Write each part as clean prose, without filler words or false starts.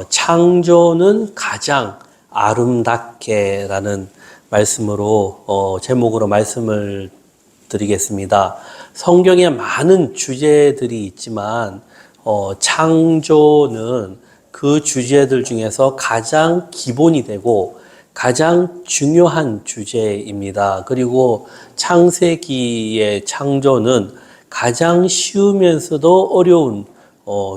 창조는 가장 아름답게라는 말씀으로 제목으로 말씀을 드리겠습니다. 성경에 많은 주제들이 있지만 창조는 그 주제들 중에서 가장 기본이 되고 가장 중요한 주제입니다. 그리고 창세기의 창조는 가장 쉬우면서도 어려운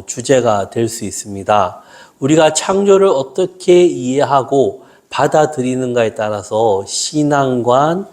주제가 될 수 있습니다. 우리가 창조를 어떻게 이해하고 받아들이는가에 따라서 신앙관,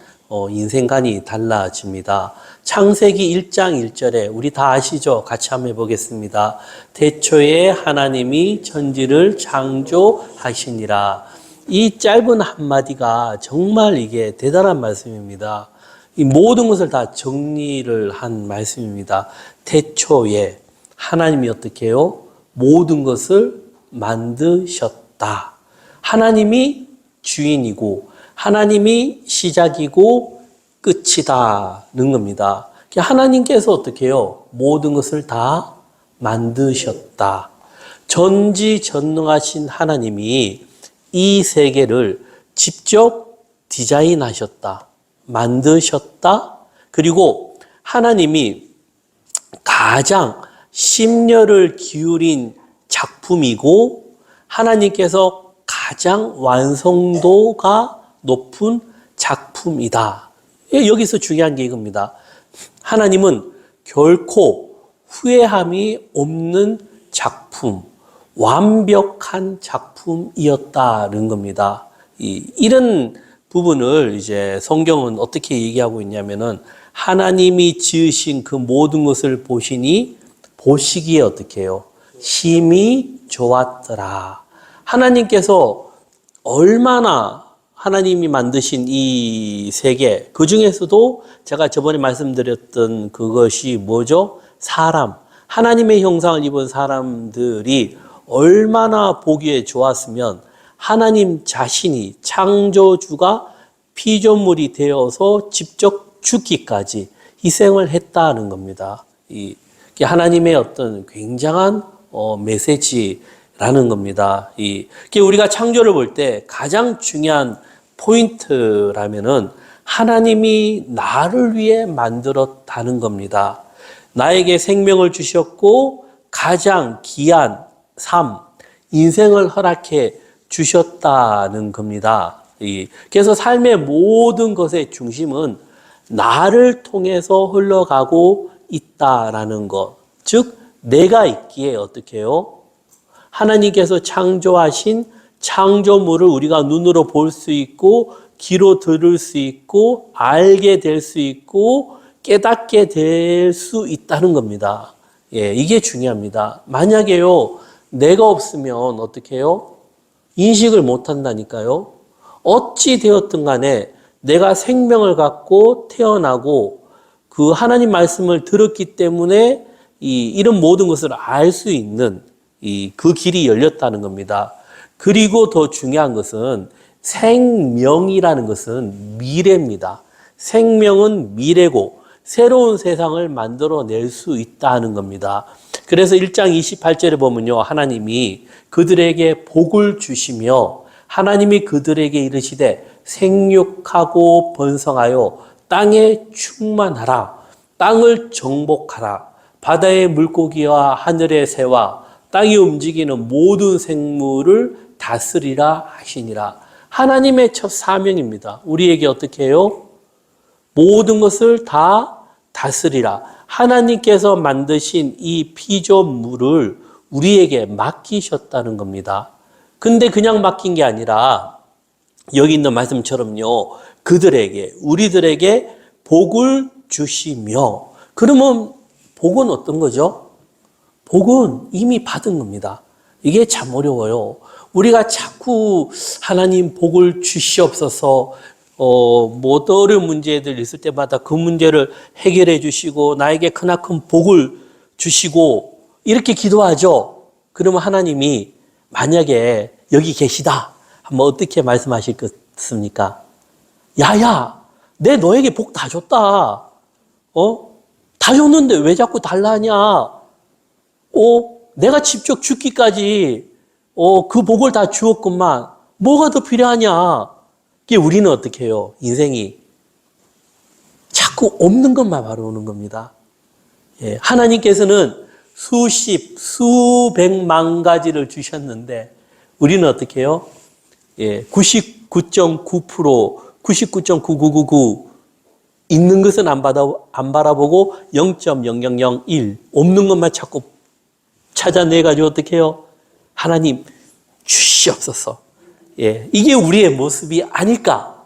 인생관이 달라집니다. 창세기 1장 1절에 우리 다 아시죠? 같이 한번 해보겠습니다. 태초에 하나님이 천지를 창조하시니라. 이 짧은 한마디가 정말 이게 대단한 말씀입니다. 이 모든 것을 다 정리를 한 말씀입니다. 태초에 하나님이 어떻게 해요? 모든 것을 만드셨다. 하나님이 주인이고 하나님이 시작이고 끝이다는 겁니다. 하나님께서 어떻게 해요? 모든 것을 다 만드셨다. 전지전능하신 하나님이 이 세계를 직접 디자인하셨다. 만드셨다. 그리고 하나님이 가장 심려를 기울인 작품이고 하나님께서 가장 완성도가 높은 작품이다. 여기서 중요한 게 이겁니다. 하나님은 결코 후회함이 없는 작품, 완벽한 작품이었다는 겁니다. 이런 부분을 이제 성경은 어떻게 얘기하고 있냐면은 하나님이 지으신 그 모든 것을 보시니 보시기에 어떻게 해요? 심히 좋았더라. 하나님께서 얼마나 하나님이 만드신 이 세계, 그 중에서도 제가 저번에 말씀드렸던 그것이 뭐죠? 사람. 하나님의 형상을 입은 사람들이 얼마나 보기에 좋았으면 하나님 자신이 창조주가 피조물이 되어서 직접 죽기까지 희생을 했다는 겁니다. 이게 하나님의 어떤 굉장한 메시지라는 겁니다. 이게 우리가 창조를 볼 때 가장 중요한 포인트라면은 하나님이 나를 위해 만들었다는 겁니다. 나에게 생명을 주셨고 가장 귀한 삶, 인생을 허락해 주셨다는 겁니다. 그래서 삶의 모든 것의 중심은 나를 통해서 흘러가고 있다라는 것. 즉, 내가 있기에 어떻게 해요? 하나님께서 창조하신 창조물을 우리가 눈으로 볼 수 있고, 귀로 들을 수 있고, 알게 될 수 있고, 깨닫게 될 수 있다는 겁니다. 이게 중요합니다. 만약에요, 내가 없으면 어떻게 해요? 인식을 못 한다니까요. 어찌 되었든 간에 내가 생명을 갖고 태어나고 그 하나님 말씀을 들었기 때문에 이런 모든 것을 알 수 있는 그 길이 열렸다는 겁니다. 그리고 더 중요한 것은 생명이라는 것은 미래입니다. 생명은 미래고 새로운 세상을 만들어낼 수 있다는 겁니다. 그래서 1장 28절에 보면요, 하나님이 그들에게 복을 주시며 하나님이 그들에게 이르시되 생육하고 번성하여 땅에 충만하라. 땅을 정복하라. 바다의 물고기와 하늘의 새와 땅이 움직이는 모든 생물을 다스리라 하시니라. 하나님의 첫 사명입니다. 우리에게 어떻게 해요? 모든 것을 다 다스리라. 하나님께서 만드신 이 피조물을 우리에게 맡기셨다는 겁니다. 근데 그냥 맡긴 게 아니라 여기 있는 말씀처럼요, 그들에게, 우리들에게 복을 주시며, 그러면 복은 어떤 거죠? 복은 이미 받은 겁니다. 이게 참 어려워요. 우리가 자꾸 하나님 복을 주시옵소서, 뭐 어려운 문제들 있을 때마다 그 문제를 해결해 주시고 나에게 크나큰 복을 주시고 이렇게 기도하죠. 그러면 하나님이 만약에 여기 계시다 하면 어떻게 말씀하실 것입니까? 야야, 내 너에게 복 다 줬다. 다 줬는데 왜 자꾸 달라하냐? 내가 직접 죽기까지 그 복을 다 주었구만. 뭐가 더 필요하냐? 이게 우리는 어떻게 해요? 인생이 자꾸 없는 것만 바라보는 겁니다. 예, 하나님께서는 수십, 수백만 가지를 주셨는데 우리는 어떻게 해요? 예, 99.9%, 99.9999 있는 것은 안 바라보고 0.0001 없는 것만 자꾸 찾아내가지고 어떻게 해요? 하나님 주시옵소서. 예, 이게 우리의 모습이 아닐까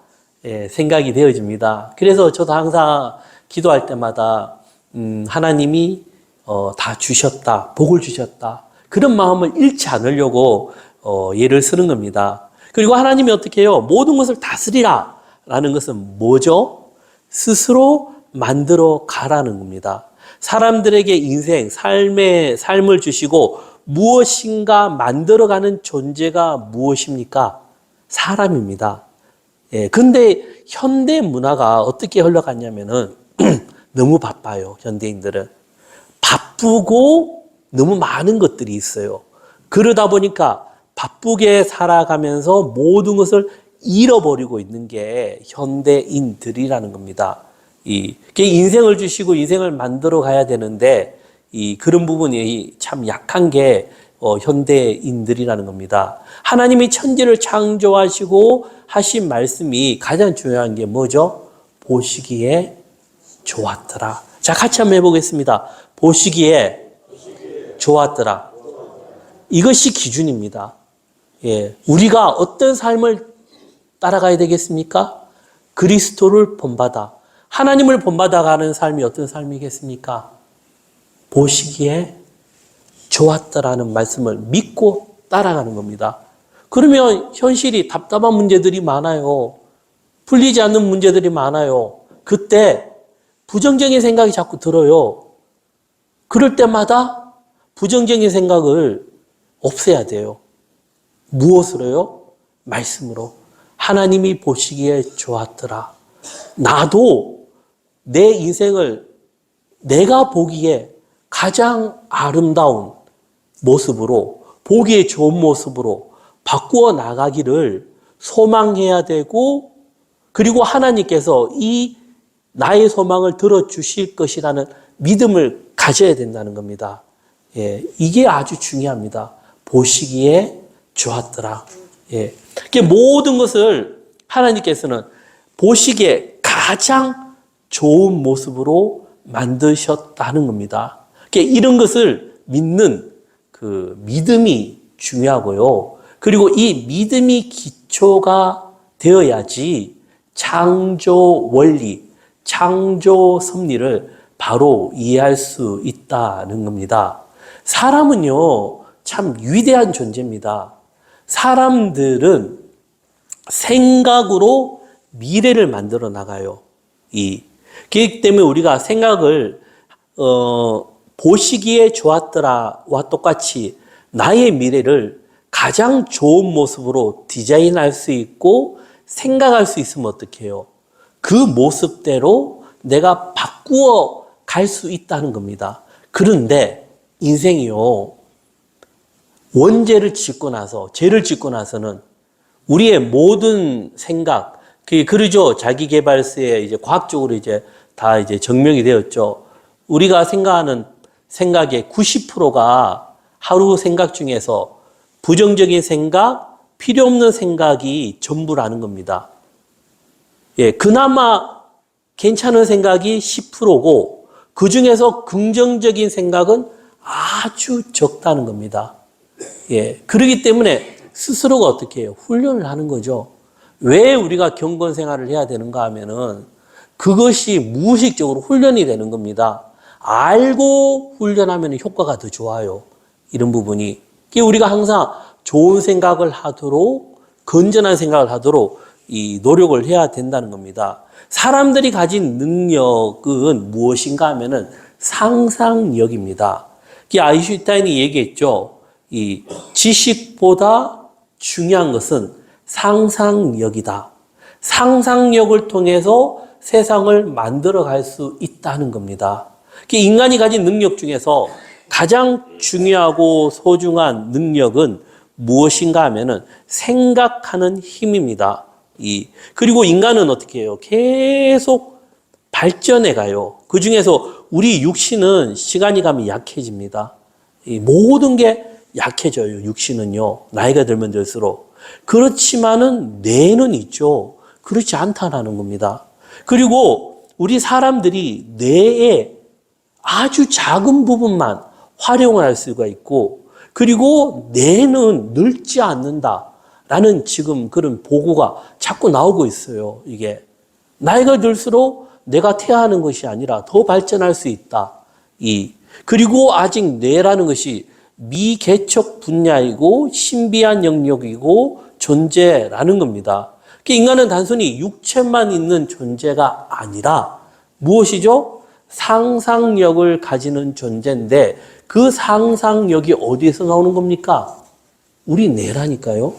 생각이 되어집니다. 그래서 저도 항상 기도할 때마다 하나님이 다 주셨다, 복을 주셨다. 그런 마음을 잃지 않으려고 예를 쓰는 겁니다. 그리고 하나님이 어떻게 해요? 모든 것을 다스리라 라는 것은 뭐죠? 스스로 만들어 가라는 겁니다. 사람들에게 인생, 삶을 주시고 무엇인가 만들어가는 존재가 무엇입니까? 사람입니다. 예, 근데 현대 문화가 어떻게 흘러갔냐면은 너무 바빠요, 현대인들은. 바쁘고 너무 많은 것들이 있어요. 그러다 보니까 바쁘게 살아가면서 모든 것을 잃어버리고 있는 게 현대인들이라는 겁니다. 인생을 주시고 인생을 만들어 가야 되는데 그런 부분이 참 약한 게 현대인들이라는 겁니다. 하나님이 천지를 창조하시고 하신 말씀이 가장 중요한 게 뭐죠? 보시기에 좋았더라. 자, 같이 한번 해보겠습니다. 보시기에 좋았더라. 이것이 기준입니다. 예, 우리가 어떤 삶을 따라가야 되겠습니까? 그리스도를 본받아. 하나님을 본받아 가는 삶이 어떤 삶이겠습니까? 보시기에 좋았더라는 말씀을 믿고 따라가는 겁니다. 그러면 현실이 답답한 문제들이 많아요. 풀리지 않는 문제들이 많아요. 그때 부정적인 생각이 자꾸 들어요. 그럴 때마다 부정적인 생각을 없애야 돼요. 무엇으로요? 말씀으로. 하나님이 보시기에 좋았더라. 나도 내 인생을 내가 보기에 가장 아름다운 모습으로, 보기에 좋은 모습으로 바꾸어 나가기를 소망해야 되고, 그리고 하나님께서 이 나의 소망을 들어주실 것이라는 믿음을 가져야 된다는 겁니다. 예, 이게 아주 중요합니다. 보시기에 좋았더라. 예, 모든 것을 하나님께서는 보시기에 가장 좋은 모습으로 만드셨다는 겁니다. 이런 것을 믿는 그 믿음이 중요하고요. 그리고 이 믿음이 기초가 되어야지 창조 원리, 창조 섭리를 바로 이해할 수 있다는 겁니다. 사람은요, 참 위대한 존재입니다. 사람들은 생각으로 미래를 만들어 나가요. 그렇기 때문에 우리가 생각을 보시기에 좋았더라와 똑같이 나의 미래를 가장 좋은 모습으로 디자인할 수 있고 생각할 수 있으면 어떻게 해요? 그 모습대로 내가 바꾸어 갈 수 있다는 겁니다. 그런데 인생이요, 원죄를 짓고 나서, 죄를 짓고 나서는 우리의 모든 생각, 그러죠. 자기계발서에 이제 과학적으로 이제 다 이제 증명이 되었죠. 우리가 생각하는 생각의 90%가 하루 생각 중에서 부정적인 생각, 필요 없는 생각이 전부라는 겁니다. 예, 그나마 괜찮은 생각이 10%고 그 중에서 긍정적인 생각은 아주 적다는 겁니다. 예, 그렇기 때문에 스스로가 어떻게 해요? 훈련을 하는 거죠. 왜 우리가 경건 생활을 해야 되는가 하면은 그것이 무의식적으로 훈련이 되는 겁니다. 알고 훈련하면 효과가 더 좋아요. 이런 부분이. 우리가 항상 좋은 생각을 하도록, 건전한 생각을 하도록 이 노력을 해야 된다는 겁니다. 사람들이 가진 능력은 무엇인가 하면은 상상력입니다. 아인슈타인이 얘기했죠. 이 지식보다 중요한 것은 상상력이다. 상상력을 통해서 세상을 만들어 갈 수 있다는 겁니다. 인간이 가진 능력 중에서 가장 중요하고 소중한 능력은 무엇인가 하면은 생각하는 힘입니다. 그리고 인간은 어떻게 해요? 계속 발전해 가요. 그 중에서 우리 육신은 시간이 가면 약해집니다. 이 모든 게 약해져요. 육신은요. 나이가 들면 들수록. 그렇지만은 뇌는 있죠. 그렇지 않다라는 겁니다. 그리고 우리 사람들이 뇌의 아주 작은 부분만 활용을 할 수가 있고, 그리고 뇌는 늙지 않는다라는 지금 그런 보고가 자꾸 나오고 있어요. 이게 나이가 들수록 뇌가 퇴화하는 것이 아니라 더 발전할 수 있다. 그리고 아직 뇌라는 것이 미개척 분야이고 신비한 영역이고 존재라는 겁니다. 인간은 단순히 육체만 있는 존재가 아니라 무엇이죠? 상상력을 가지는 존재인데 그 상상력이 어디에서 나오는 겁니까? 우리 뇌라니까요.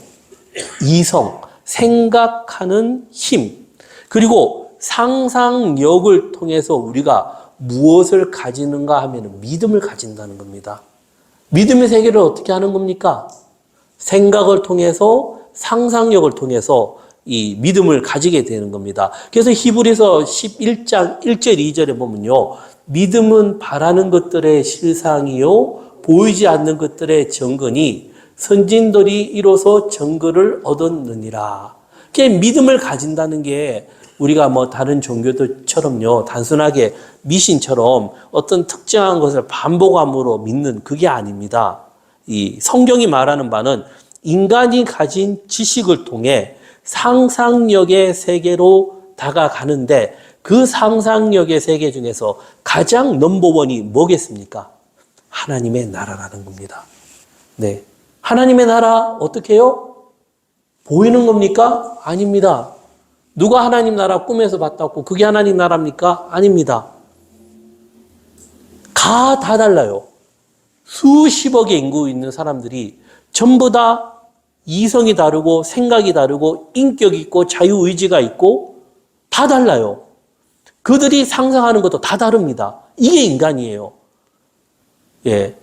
이성, 생각하는 힘, 그리고 상상력을 통해서 우리가 무엇을 가지는가 하면 믿음을 가진다는 겁니다. 믿음의 세계를 어떻게 하는 겁니까? 생각을 통해서, 상상력을 통해서 이 믿음을 가지게 되는 겁니다. 그래서 히브리서 11장 1절 2절에 보면요. 믿음은 바라는 것들의 실상이요 보이지 않는 것들의 증거니 선진들이 이로써 증거를 얻었느니라. 믿음을 가진다는 게 우리가 뭐 다른 종교들처럼요 단순하게 미신처럼 어떤 특정한 것을 반복함으로 믿는 그게 아닙니다. 이 성경이 말하는 바는 인간이 가진 지식을 통해 상상력의 세계로 다가가는데 그 상상력의 세계 중에서 가장 넘버원이 뭐겠습니까? 하나님의 나라라는 겁니다. 네. 하나님의 나라 어떻게 해요? 보이는 겁니까? 아닙니다. 누가 하나님 나라 꿈에서 봤다고 그게 하나님 나라입니까? 아닙니다. 다 달라요. 수십억의 인구 있는 사람들이 전부 다 이성이 다르고 생각이 다르고 인격이 있고 자유의지가 있고 다 달라요. 그들이 상상하는 것도 다 다릅니다. 이게 인간이에요. 예.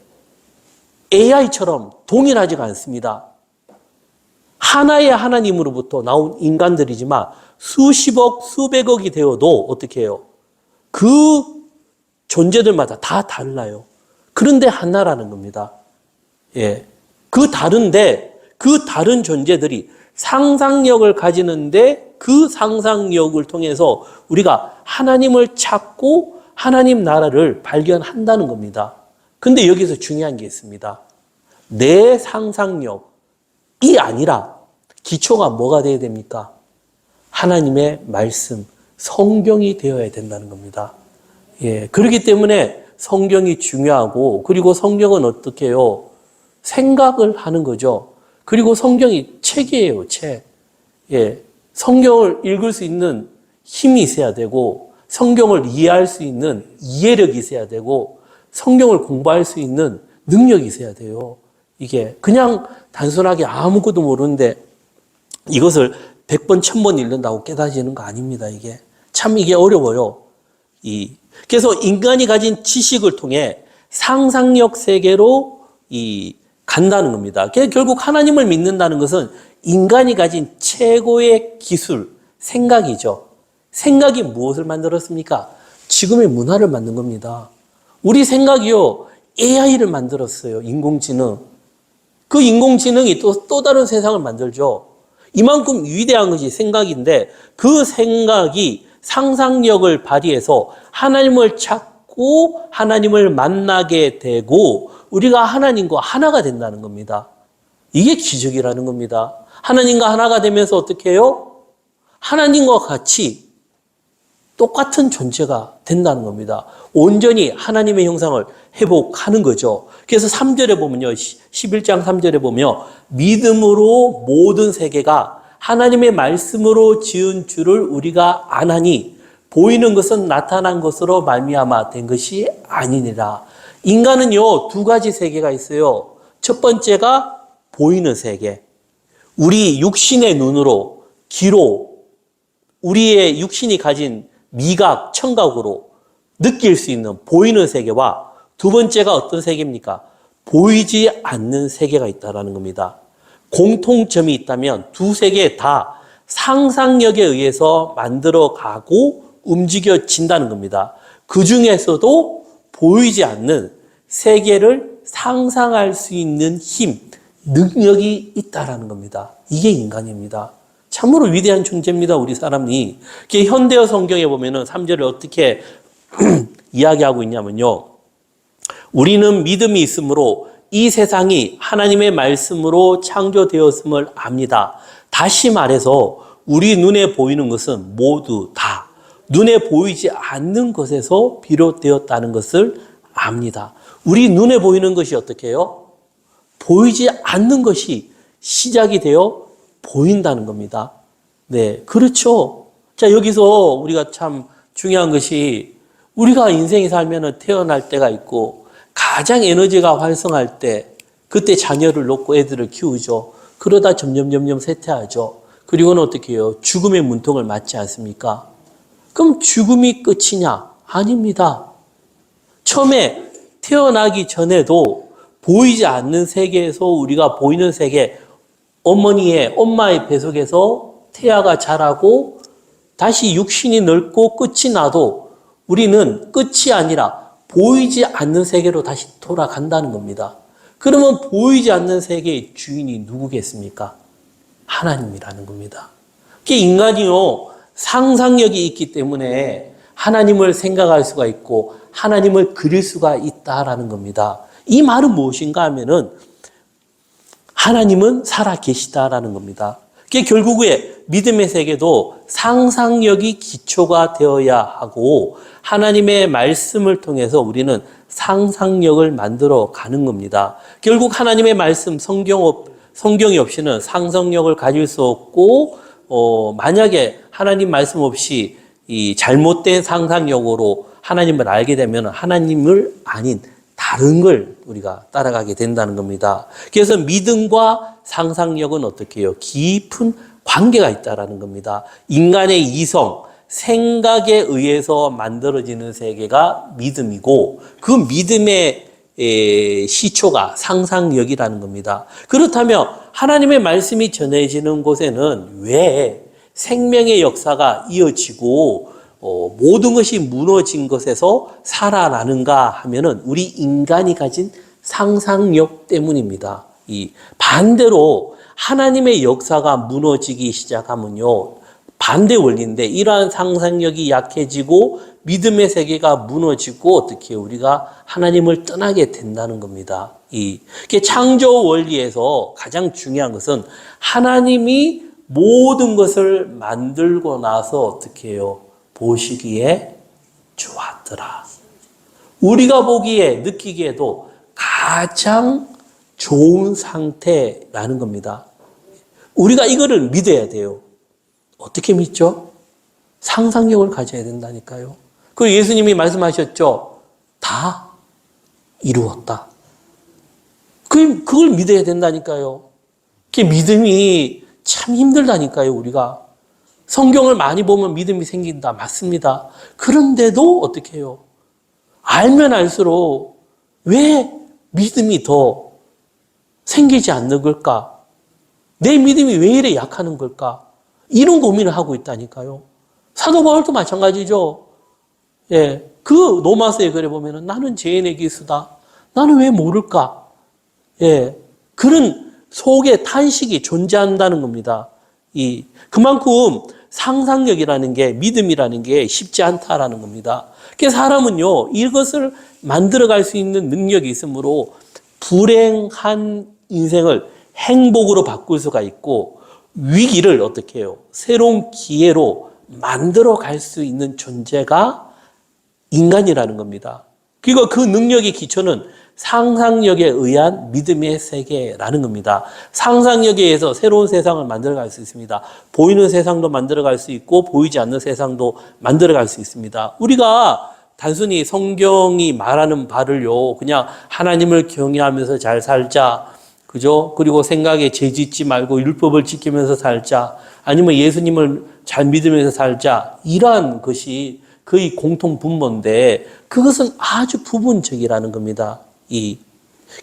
AI처럼 동일하지가 않습니다. 하나의 하나님으로부터 나온 인간들이지만 수십억, 수백억이 되어도 어떻게 해요? 그 존재들마다 다 달라요. 그런데 하나라는 겁니다. 예. 그 다른 존재들이 상상력을 가지는데 그 상상력을 통해서 우리가 하나님을 찾고 하나님 나라를 발견한다는 겁니다. 근데 여기서 중요한 게 있습니다. 내 상상력이 아니라 기초가 뭐가 되어야 됩니까? 하나님의 말씀, 성경이 되어야 된다는 겁니다. 예, 그렇기 때문에 성경이 중요하고, 그리고 성경은 어떻게 해요? 생각을 하는 거죠. 그리고 성경이 책이에요, 책. 예, 성경을 읽을 수 있는 힘이 있어야 되고, 성경을 이해할 수 있는 이해력이 있어야 되고, 성경을 공부할 수 있는 능력이 있어야 돼요. 이게 그냥 단순하게 아무것도 모르는데 이것을 100번, 1000번 읽는다고 깨달아지는 거 아닙니다. 이게 참 이게 어려워요. 그래서 인간이 가진 지식을 통해 상상력 세계로 간다는 겁니다. 결국 하나님을 믿는다는 것은 인간이 가진 최고의 기술, 생각이죠. 생각이 무엇을 만들었습니까? 지금의 문화를 만든 겁니다. 우리 생각이요, AI를 만들었어요. 인공지능. 그 인공지능이 또 다른 세상을 만들죠. 이만큼 위대한 것이 생각인데 그 생각이 상상력을 발휘해서 하나님을 찾고 하나님을 만나게 되고 우리가 하나님과 하나가 된다는 겁니다. 이게 기적이라는 겁니다. 하나님과 하나가 되면서 어떻게 해요? 하나님과 같이 똑같은 존재가 된다는 겁니다. 온전히 하나님의 형상을 회복하는 거죠. 그래서 3절에 보면요. 11장 3절에 보면 믿음으로 모든 세계가 하나님의 말씀으로 지은 줄을 우리가 아나니 보이는 것은 나타난 것으로 말미암아 된 것이 아니니라. 인간은요, 두 가지 세계가 있어요. 첫 번째가 보이는 세계. 우리 육신의 눈으로, 귀로, 우리의 육신이 가진 미각, 청각으로 느낄 수 있는 보이는 세계와 두 번째가 어떤 세계입니까? 보이지 않는 세계가 있다는 겁니다. 공통점이 있다면 두 세계 다 상상력에 의해서 만들어가고 움직여진다는 겁니다. 그 중에서도 보이지 않는 세계를 상상할 수 있는 힘, 능력이 있다라는 겁니다. 이게 인간입니다. 참으로 위대한 존재입니다, 우리 사람이. 현대어 성경에 보면은 3절을 어떻게 이야기하고 있냐면요. 우리는 믿음이 있으므로 이 세상이 하나님의 말씀으로 창조되었음을 압니다. 다시 말해서 우리 눈에 보이는 것은 모두 다 눈에 보이지 않는 것에서 비롯되었다는 것을 압니다. 우리 눈에 보이는 것이 어떻게 해요? 보이지 않는 것이 시작이 되어 보인다는 겁니다. 네, 그렇죠. 자, 여기서 우리가 참 중요한 것이 우리가 인생에 살면 태어날 때가 있고 가장 에너지가 활성화할 때 그때 자녀를 놓고 애들을 키우죠. 그러다 점점 쇠퇴하죠. 그리고는 어떻게 해요? 죽음의 문턱을 맞지 않습니까? 그럼 죽음이 끝이냐? 아닙니다. 처음에 태어나기 전에도 보이지 않는 세계에서 우리가 보이는 세계, 엄마의 뱃속에서 태아가 자라고 다시 육신이 넓고 끝이 나도 우리는 끝이 아니라 보이지 않는 세계로 다시 돌아간다는 겁니다. 그러면 보이지 않는 세계의 주인이 누구겠습니까? 하나님이라는 겁니다. 인간이요, 상상력이 있기 때문에 하나님을 생각할 수가 있고 하나님을 그릴 수가 있다라는 겁니다. 이 말은 무엇인가 하면은 하나님은 살아 계시다라는 겁니다. 결국에 믿음의 세계도 상상력이 기초가 되어야 하고 하나님의 말씀을 통해서 우리는 상상력을 만들어 가는 겁니다. 결국 하나님의 말씀, 성경이 없이는 상상력을 가질 수 없고 만약에 하나님 말씀 없이 이 잘못된 상상력으로 하나님을 알게 되면 하나님을 아닌 다른 걸 우리가 따라가게 된다는 겁니다. 그래서 믿음과 상상력은 어떻게 해요? 깊은 관계가 있다는 겁니다. 인간의 이성, 생각에 의해서 만들어지는 세계가 믿음이고 그 믿음의 시초가 상상력이라는 겁니다. 그렇다면 하나님의 말씀이 전해지는 곳에는 왜 생명의 역사가 이어지고 모든 것이 무너진 것에서 살아나는가 하면은 우리 인간이 가진 상상력 때문입니다. 반대로 하나님의 역사가 무너지기 시작하면요, 반대 원리인데 이러한 상상력이 약해지고 믿음의 세계가 무너지고 어떻게 우리가 하나님을 떠나게 된다는 겁니다. 창조 원리에서 가장 중요한 것은 하나님이 모든 것을 만들고 나서 어떻게 해요? 보시기에 좋았더라. 우리가 보기에 느끼기에도 가장 좋은 상태라는 겁니다. 우리가 이거를 믿어야 돼요. 어떻게 믿죠? 상상력을 가져야 된다니까요. 그리고 예수님이 말씀하셨죠. 다 이루었다. 그걸 믿어야 된다니까요. 그 믿음이 참 힘들다니까요, 우리가. 성경을 많이 보면 믿음이 생긴다. 맞습니다. 그런데도 어떻게 해요? 알면 알수록 왜 믿음이 더 생기지 않는 걸까? 내 믿음이 왜 이래 약하는 걸까? 이런 고민을 하고 있다니까요. 사도 바울도 마찬가지죠. 예. 그 로마서에 그래 보면은 나는 죄인의 기수다. 나는 왜 모를까? 예. 그런 속에 탄식이 존재한다는 겁니다. 그만큼 상상력이라는 게, 믿음이라는 게 쉽지 않다라는 겁니다. 그래서 사람은요, 이것을 만들어갈 수 있는 능력이 있으므로 불행한 인생을 행복으로 바꿀 수가 있고 위기를 어떻게 해요? 새로운 기회로 만들어 갈 수 있는 존재가 인간이라는 겁니다. 그리고 그 능력의 기초는 상상력에 의한 믿음의 세계라는 겁니다. 상상력에 의해서 새로운 세상을 만들어갈 수 있습니다. 보이는 세상도 만들어갈 수 있고 보이지 않는 세상도 만들어갈 수 있습니다. 우리가 단순히 성경이 말하는 바를요, 그냥 하나님을 경외하면서 잘 살자, 그죠? 그리고 생각에 죄짓지 말고 율법을 지키면서 살자, 아니면 예수님을 잘 믿으면서 살자, 이러한 것이 거의 공통 분모인데 그것은 아주 부분적이라는 겁니다.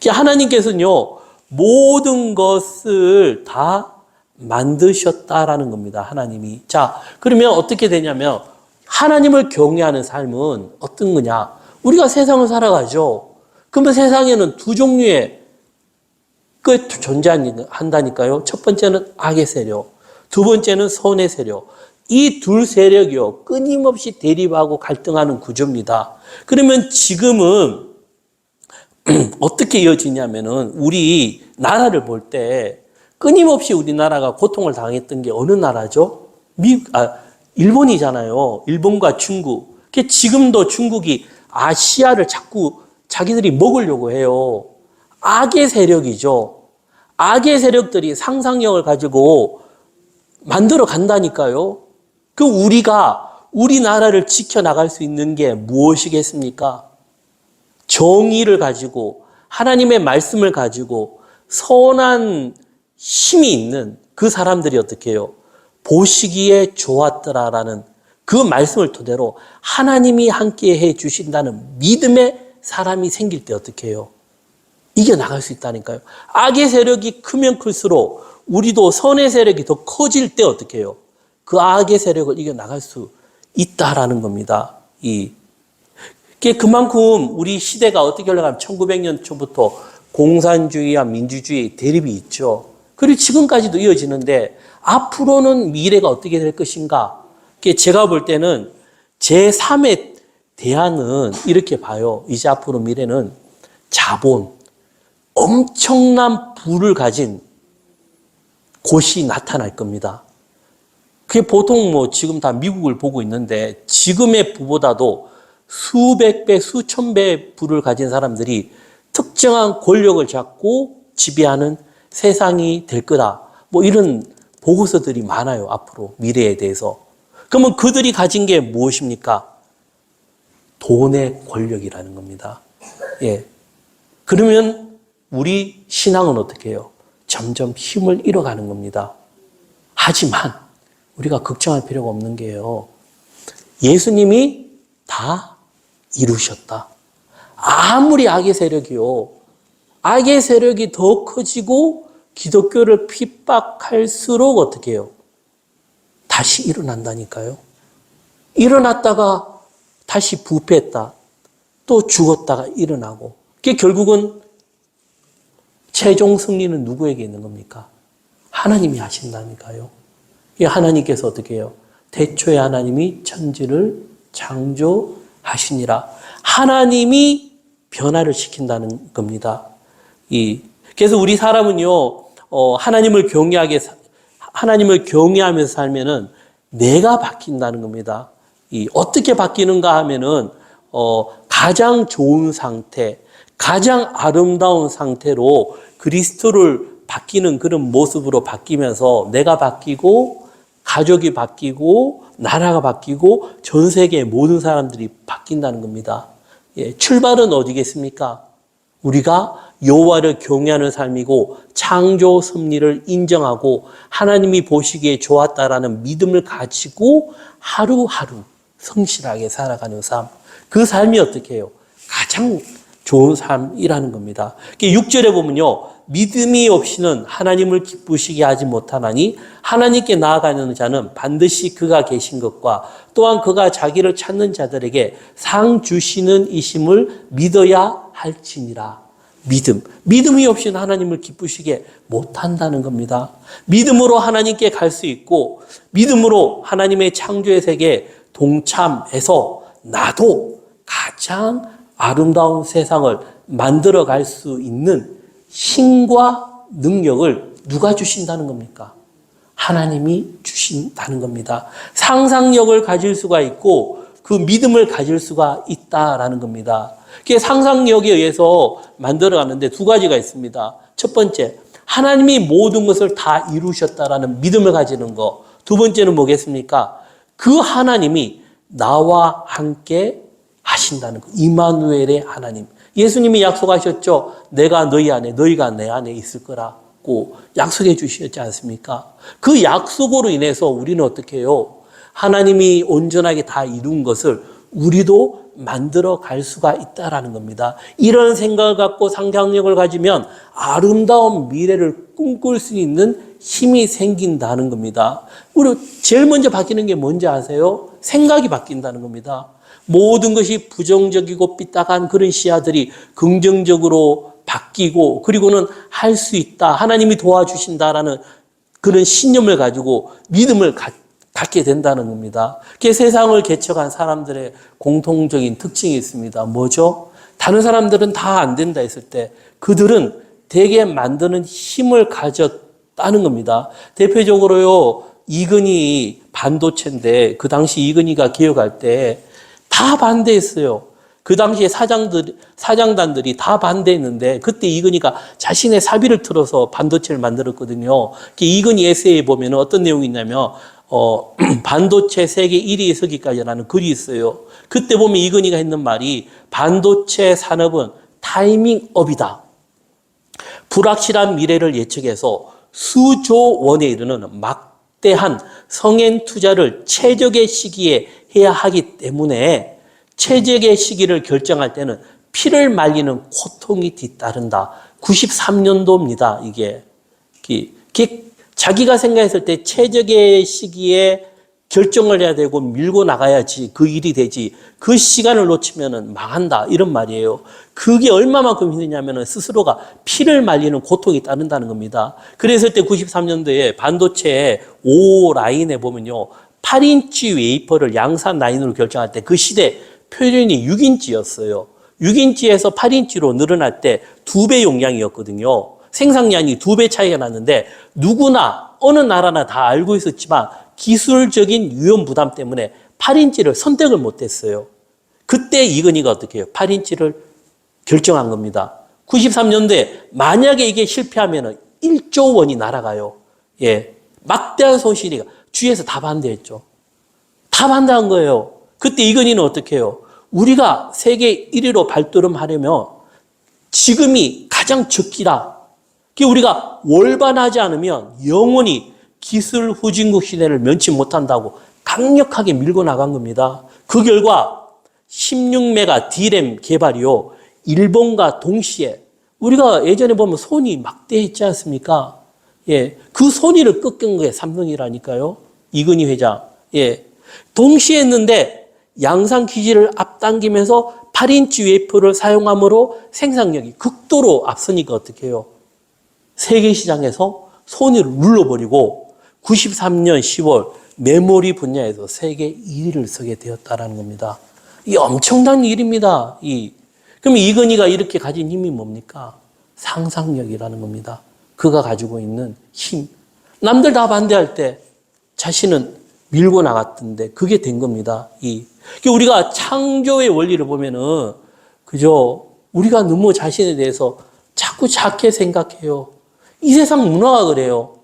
하나님께서는요, 모든 것을 다 만드셨다라는 겁니다. 하나님이. 자, 그러면 어떻게 되냐면 하나님을 경외하는 삶은 어떤 거냐? 우리가 세상을 살아가죠. 그러면 세상에는 두 종류의 존재한다니까요. 첫 번째는 악의 세력, 두 번째는 선의 세력. 이 둘 세력이요, 끊임없이 대립하고 갈등하는 구조입니다. 그러면 지금은 어떻게 이어지냐면은 우리 나라를 볼 때 끊임없이 우리나라가 고통을 당했던 게 어느 나라죠? 일본이잖아요. 일본과 중국. 지금도 중국이 아시아를 자꾸 자기들이 먹으려고 해요. 악의 세력이죠. 악의 세력들이 상상력을 가지고 만들어 간다니까요. 우리나라를 지켜나갈 수 있는 게 무엇이겠습니까? 정의를 가지고 하나님의 말씀을 가지고 선한 힘이 있는 그 사람들이 어떻게 해요? 보시기에 좋았더라라는 그 말씀을 토대로 하나님이 함께 해 주신다는 믿음의 사람이 생길 때 어떻게 해요? 이겨나갈 수 있다니까요. 악의 세력이 크면 클수록 우리도 선의 세력이 더 커질 때 어떻게 해요? 그 악의 세력을 이겨나갈 수 있다라는 겁니다. 그만큼 우리 시대가 어떻게 흘러가면 1900년 초부터 공산주의와 민주주의 대립이 있죠. 그리고 지금까지도 이어지는데 앞으로는 미래가 어떻게 될 것인가? 제가 볼 때는 제3의 대안은 이렇게 봐요. 이제 앞으로 미래는 자본, 엄청난 부를 가진 곳이 나타날 겁니다. 그게 보통 지금 다 미국을 보고 있는데 지금의 부보다도 수백 배, 수천 배의 부를 가진 사람들이 특정한 권력을 잡고 지배하는 세상이 될 거다. 이런 보고서들이 많아요. 앞으로 미래에 대해서. 그러면 그들이 가진 게 무엇입니까? 돈의 권력이라는 겁니다. 예. 그러면 우리 신앙은 어떻게 해요? 점점 힘을 잃어가는 겁니다. 하지만 우리가 걱정할 필요가 없는 게요. 예수님이 다 이루셨다. 아무리 악의 세력이 더 커지고 기독교를 핍박할수록 어떻게 해요? 다시 일어난다니까요. 일어났다가 다시 부패했다. 또 죽었다가 일어나고. 그게 결국은 최종 승리는 누구에게 있는 겁니까? 하나님이 하신다니까요. 하나님께서 어떻게 해요? 태초에 하나님이 천지를 창조하시니라. 하나님이 변화를 시킨다는 겁니다. 그래서 우리 사람은요, 하나님을 경외하면서 살면은 내가 바뀐다는 겁니다. 어떻게 바뀌는가 하면은, 가장 좋은 상태, 가장 아름다운 상태로 그리스도를 바뀌는 그런 모습으로 바뀌면서 내가 바뀌고, 가족이 바뀌고, 나라가 바뀌고, 전 세계의 모든 사람들이 바뀐다는 겁니다. 출발은 어디겠습니까? 우리가 여호와를 경외하는 삶이고 창조 섭리를 인정하고 하나님이 보시기에 좋았다라는 믿음을 가지고 하루하루 성실하게 살아가는 삶. 그 삶이 어떻게 해요? 가장 좋은 삶이라는 겁니다. 6절에 보면요. 믿음이 없이는 하나님을 기쁘시게 하지 못하나니 하나님께 나아가는 자는 반드시 그가 계신 것과 또한 그가 자기를 찾는 자들에게 상 주시는 이심을 믿어야 할지니라. 믿음이 없이는 하나님을 기쁘시게 못한다는 겁니다. 믿음으로 하나님께 갈 수 있고 믿음으로 하나님의 창조의 세계에 동참해서 나도 가장 아름다운 세상을 만들어갈 수 있는 힘과 능력을 누가 주신다는 겁니까? 하나님이 주신다는 겁니다. 상상력을 가질 수가 있고 그 믿음을 가질 수가 있다라는 겁니다. 그게 상상력에 의해서 만들어가는데 두 가지가 있습니다. 첫 번째, 하나님이 모든 것을 다 이루셨다라는 믿음을 가지는 거. 두 번째는 뭐겠습니까? 그 하나님이 나와 함께 하신다는 거. 임마누엘의 하나님. 예수님이 약속하셨죠. 내가 너희 안에, 너희가 내 안에 있을 거라고 약속해 주셨지 않습니까? 그 약속으로 인해서 우리는 어떻게 해요? 하나님이 온전하게 다 이룬 것을 우리도 만들어 갈 수가 있다라는 겁니다. 이런 생각을 갖고 상상력을 가지면 아름다운 미래를 꿈꿀 수 있는 힘이 생긴다는 겁니다. 우리 제일 먼저 바뀌는 게 뭔지 아세요? 생각이 바뀐다는 겁니다. 모든 것이 부정적이고 삐딱한 그런 시야들이 긍정적으로 바뀌고, 그리고는 할 수 있다, 하나님이 도와주신다라는 그런 신념을 가지고 믿음을 갖게 된다는 겁니다. 그게 세상을 개척한 사람들의 공통적인 특징이 있습니다. 뭐죠? 다른 사람들은 다 안 된다 했을 때 그들은 되게 만드는 힘을 가졌다는 겁니다. 대표적으로요, 이건희 반도체인데 그 당시 이건희가 개혁할 때 다 반대했어요. 그 당시에 사장단들이 다 반대했는데 그때 이건희가 자신의 사비를 틀어서 반도체를 만들었거든요. 이건희 에세이에 보면 어떤 내용이 있냐면 반도체 세계 1위에 서기까지라는 글이 있어요. 그때 보면 이건희가 했는 말이 반도체 산업은 타이밍업이다. 불확실한 미래를 예측해서 수조 원에 이르는 막대한 성행 투자를 최적의 시기에 해야 하기 때문에 최적의 시기를 결정할 때는 피를 말리는 고통이 뒤따른다. 93년도입니다. 이게 자기가 생각했을 때 최적의 시기에 결정을 해야 되고 밀고 나가야지 그 일이 되지, 그 시간을 놓치면 망한다, 이런 말이에요. 그게 얼마만큼 힘드냐면 스스로가 피를 말리는 고통이 따른다는 겁니다. 그랬을 때 93년도에 반도체 5라인에 보면요, 8인치 웨이퍼를 양산 라인으로 결정할 때 그 시대 표준이 6인치였어요. 6인치에서 8인치로 늘어날 때 2배 용량이었거든요. 생산량이 2배 차이가 났는데 누구나 어느 나라나 다 알고 있었지만 기술적인 위험 부담 때문에 8인치를 선택을 못했어요. 그때 이건희가 어떻게 해요? 8인치를 결정한 겁니다. 93년도에 만약에 이게 실패하면 1조 원이 날아가요. 예, 막대한 손실이, 주위에서 다 반대했죠. 다 반대한 거예요. 그때 이건희는 어떻게 해요? 우리가 세계 1위로 발돋움하려면 지금이 가장 적기다. 우리가 월반하지 않으면 영원히 기술 후진국 시대를 면치 못한다고 강력하게 밀고 나간 겁니다. 그 결과 16메가 D램 개발이요, 일본과 동시에, 우리가 예전에 보면 소니 막대했지 않습니까? 예, 그 소니를 꺾은 게 삼성이라니까요. 이건희 회장. 예, 동시에 했는데 양산 기지를 앞당기면서 8인치 웨이퍼를 사용함으로 생산력이 극도로 앞서니까 어떻게 해요? 세계 시장에서 소니를 눌러버리고 93년 10월 메모리 분야에서 세계 1위를 서게 되었다는 겁니다. 이 엄청난 일입니다. 그럼 이건희가 이렇게 가진 힘이 뭡니까? 상상력이라는 겁니다. 그가 가지고 있는 힘. 남들 다 반대할 때 자신은 밀고 나갔던데 그게 된 겁니다. 우리가 창조의 원리를 보면은, 그죠? 우리가 너무 자신에 대해서 자꾸 작게 생각해요. 이 세상 문화가 그래요.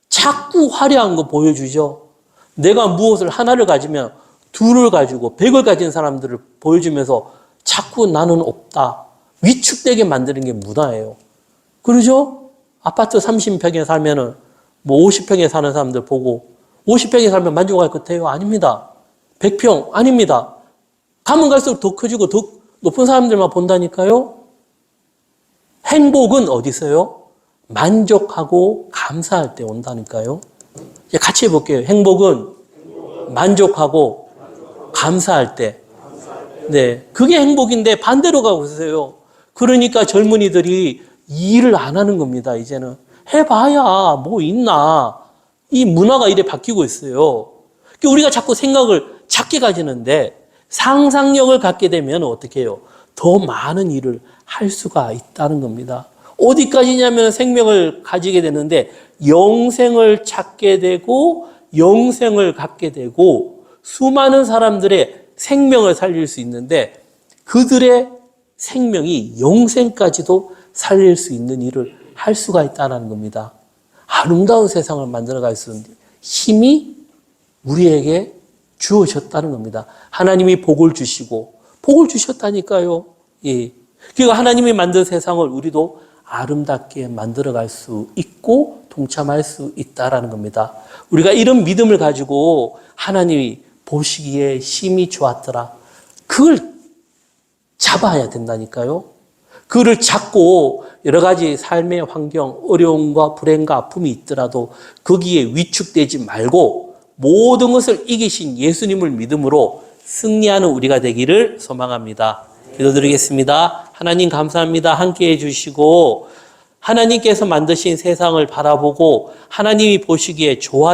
자꾸 화려한 거 보여주죠. 내가 무엇을 하나를 가지면 둘을 가지고 100을 가진 사람들을 보여주면서 자꾸 나는 없다, 위축되게 만드는 게 문화예요. 그러죠? 아파트 30평에 살면은 50평에 사는 사람들 보고 50평에 살면 만족할 것 같아요? 아닙니다. 100평? 아닙니다. 가면 갈수록 더 커지고 더 높은 사람들만 본다니까요? 행복은 어디 있어요? 만족하고 감사할 때 온다니까요. 같이 해볼게요. 행복은 만족하고 감사할 때. 네, 그게 행복인데 반대로 가고 있어요. 그러니까 젊은이들이 일을 안 하는 겁니다. 이제는 해봐야 뭐 있나. 이 문화가 이래 바뀌고 있어요. 우리가 자꾸 생각을 작게 가지는데 상상력을 갖게 되면 어떻게 해요? 더 많은 일을 할 수가 있다는 겁니다. 어디까지냐면 생명을 가지게 되는데 영생을 찾게 되고 영생을 갖게 되고 수많은 사람들의 생명을 살릴 수 있는데 그들의 생명이 영생까지도 살릴 수 있는 일을 할 수가 있다는 겁니다. 아름다운 세상을 만들어갈 수 있는 힘이 우리에게 주어졌다는 겁니다. 하나님이 복을 주시고 복을 주셨다니까요. 예. 그러니까 하나님이 만든 세상을 우리도 아름답게 만들어갈 수 있고 동참할 수 있다라는 겁니다. 우리가 이런 믿음을 가지고 하나님이 보시기에 심히 좋았더라, 그걸 잡아야 된다니까요. 그를 잡고 여러 가지 삶의 환경, 어려움과 불행과 아픔이 있더라도 거기에 위축되지 말고 모든 것을 이기신 예수님을 믿음으로 승리하는 우리가 되기를 소망합니다. 기도드리겠습니다. 하나님 감사합니다. 함께해 주시고 하나님께서 만드신 세상을 바라보고 하나님이 보시기에 좋았